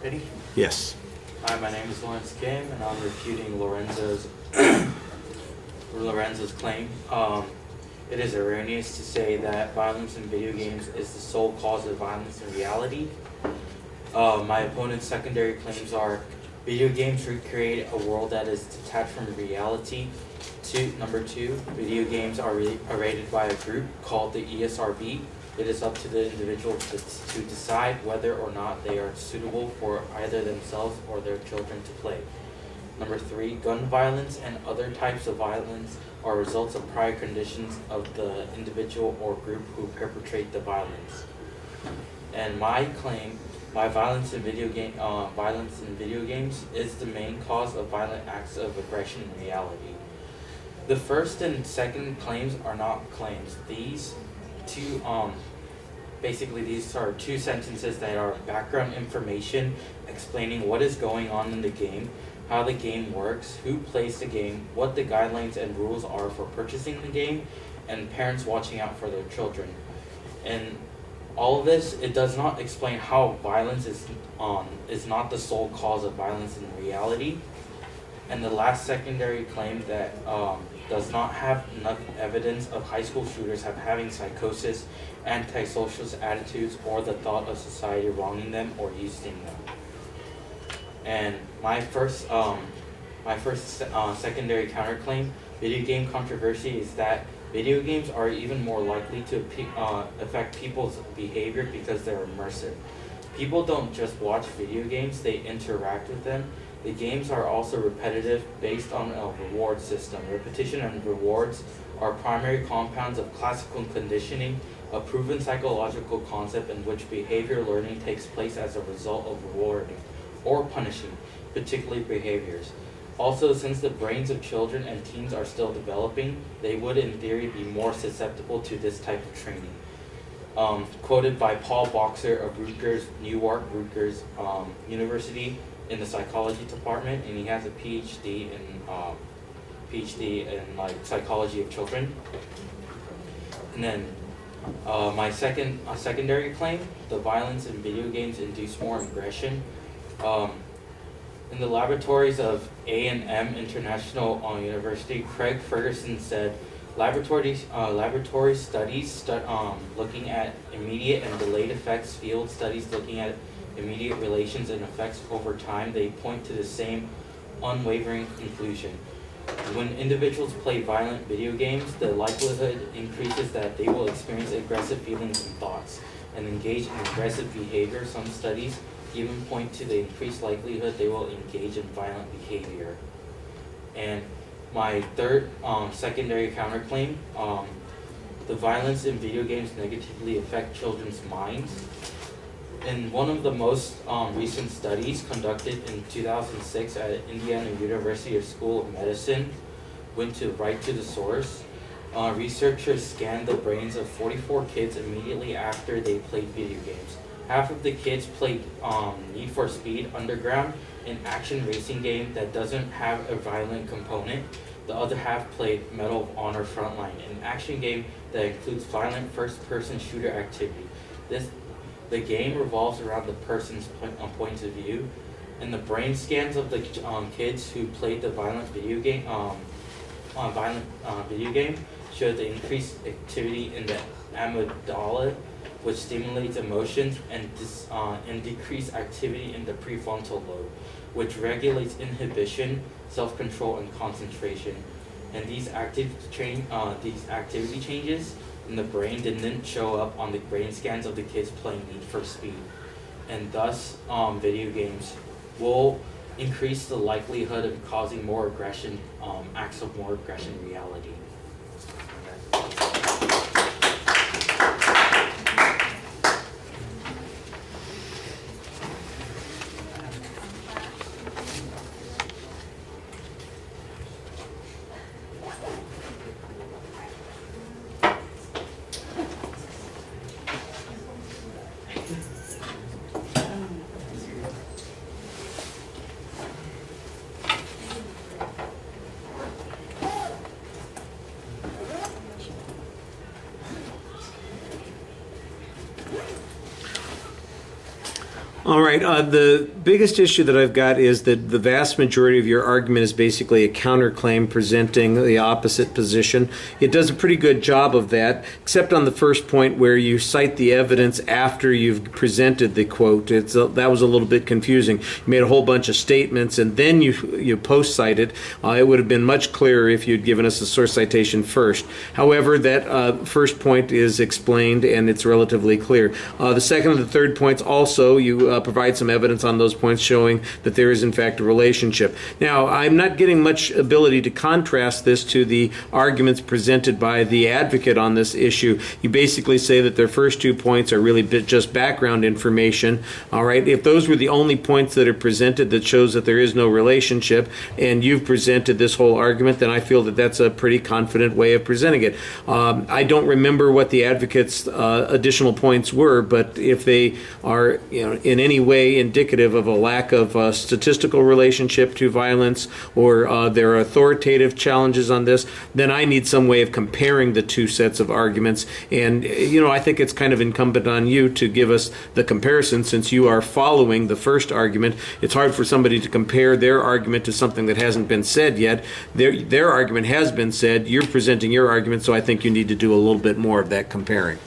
Ready? Yes. Hi, my name is Lawrence Kim, and I'm refuting Lorenzo's claim. It is erroneous to say that violence in video games is the sole cause of violence in reality. My opponent's secondary claims are video games recreate a world that is detached from reality. Number two, video games are rated by a group called the ESRB. It is up to the individual to decide whether or not they are suitable for either themselves or their children to play. Number three, gun violence and other types of violence are results of prior conditions of the individual or group who perpetrate the violence. And my claim, violence in video games is the main cause of violent acts of aggression in reality. The first and second claims are not claims. These are two sentences that are background information explaining what is going on in the game, how the game works, who plays the game, what the guidelines and rules are for purchasing the game, and parents watching out for their children. And all of this, it does not explain how violence is not the sole cause of violence in reality. And the last secondary claim that does not have enough evidence of high school shooters having psychosis, antisocial attitudes, or the thought of society wronging them or using them. And my first secondary counterclaim, video game controversy, is that video games are even more likely to affect people's behavior because they're immersive. People don't just watch video games, they interact with them. The games are also repetitive, based on a reward system. Repetition and rewards are primary compounds of classical conditioning, a proven psychological concept in which behavior learning takes place as a result of rewarding or punishing particular behaviors. Also, since the brains of children and teens are still developing, they would in theory be more susceptible to this type of training. Quoted by Paul Boxer of Newark Rutgers University in the psychology department, and he has a PhD in psychology of children. And then my secondary claim, the violence in video games induce more aggression. In the laboratories of A&M International University, Craig Ferguson said, laboratory studies looking at immediate and delayed effects, field studies looking at immediate relations and effects over time, they point to the same unwavering conclusion. When individuals play violent video games, the likelihood increases that they will experience aggressive feelings and thoughts and engage in aggressive behavior. Some studies even point to the increased likelihood they will engage in violent behavior. And my third secondary counterclaim, the violence in video games negatively affect children's minds. In one of the most recent studies conducted in 2006 at Indiana University School of Medicine, went right to the source. Researchers scanned the brains of 44 kids immediately after they played video games. Half of the kids played Need for Speed Underground, an action racing game that doesn't have a violent component. The other half played Medal of Honor Frontline, an action game that includes violent first-person shooter activity. The game revolves around the person's point of view, and the brain scans of the kids who played the violent video game showed the increased activity in the amygdala, which stimulates emotions, and decreased activity in the prefrontal lobe, which regulates inhibition, self-control, and concentration. And these activity changes in the brain didn't show up on the brain scans of the kids playing Need for Speed. And thus, video games will increase the likelihood of causing more aggression, acts of more aggression in reality. All right. The biggest issue that I've got is that the vast majority of your argument is basically a counterclaim presenting the opposite position. It does a pretty good job of that, except on the first point where you cite the evidence after you've presented the quote. That was a little bit confusing. You made a whole bunch of statements and then you post-cite it. It would have been much clearer if you'd given us a source citation first. However, that first point is explained and it's relatively clear. The second and the third points also, you provide some evidence on those points showing that there is in fact a relationship. Now, I'm not getting much ability to contrast this to the arguments presented by the advocate on this issue. You basically say that their first 2 points are really just background information. All right, if those were the only points that are presented that shows that there is no relationship, and you've presented this whole argument, then I feel that that's a pretty confident way of presenting it. I don't remember what the advocate's additional points were, but if they are, in any way indicative of a lack of statistical relationship to violence, or there are authoritative challenges on this, then I need some way of comparing the two sets of arguments. And I think it's kind of incumbent on you to give us the comparison, since you are following the first argument. It's hard for somebody to compare their argument to something that hasn't been said yet. Their argument has been said. You're presenting your argument, so I think you need to do a little bit more of that comparing.